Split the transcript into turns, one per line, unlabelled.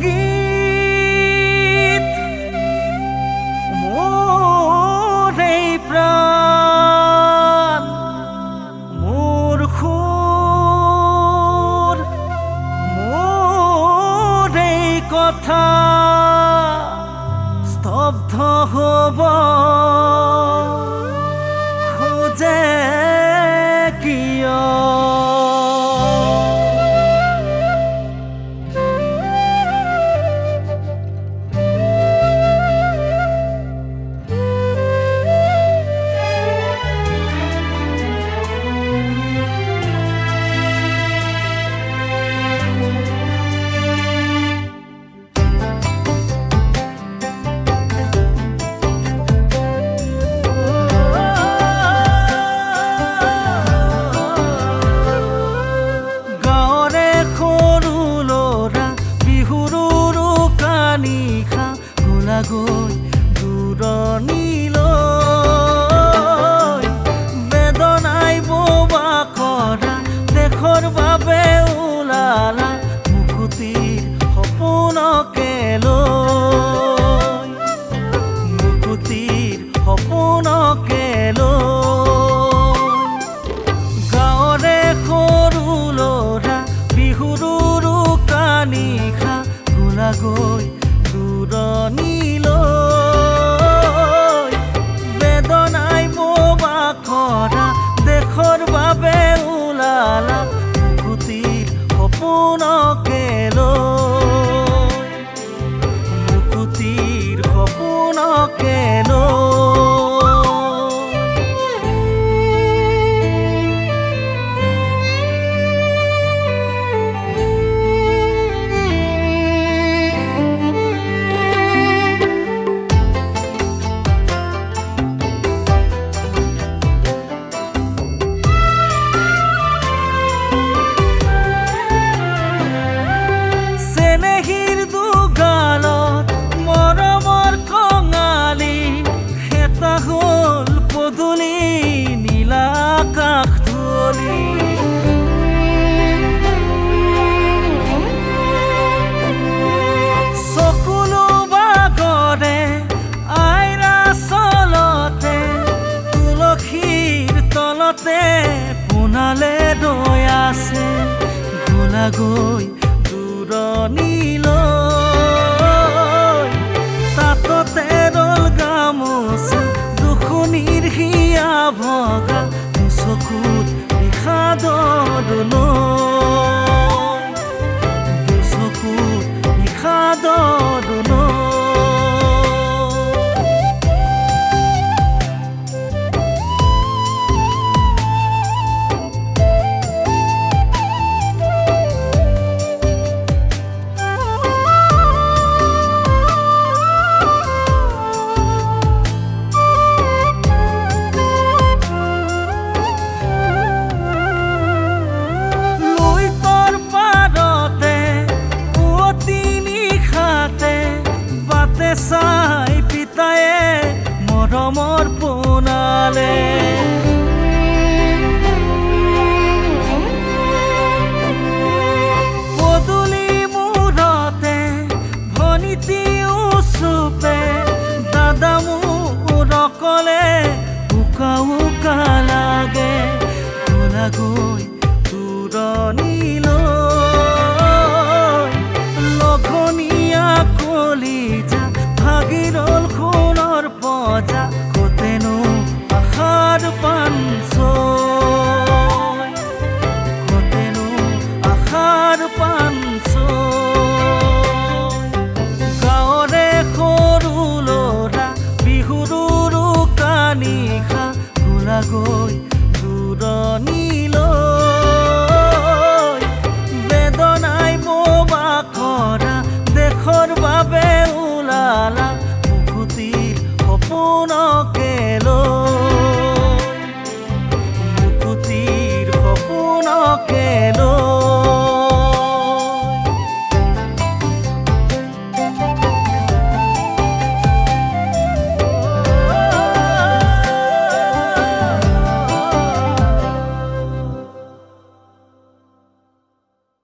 গীত মোৰ এই প্ৰাণ মোৰ সুৰ মোৰ এই কথা স্তব্ধ হ'ব খোজে কিয় গৈ দূৰণিলৈ বেদনাই বোবা কৰা দেশৰ বাবে ওলালা মুকুতিৰ সপোনকে লৈ মুকুতিৰ সপোনকে লৈ গাঁৱৰে সৰু ল'ৰা বিহুৰ কানি খা গোলা গৈ দূৰণিলৈ বেদনাই বোবা কৰা দেশৰ বাবে ওলালা মুকুতিৰ সপোনকে লৈ মুকুতিৰ সপোনকে পোনালে ৰৈ আছে গোলা গৈ দূৰণিলৈ তাততে ৰল গামোচা দুখনিৰ হিয়া ভগা চকুত বিষাদৰ চকুত বিষাদৰ চাই পিতায়ে মৰমৰ পোনালে পদূলি মূৰতে ভনীতি উচুপে দাদা মোৰ অকলে উকা উকা লাগে গোলা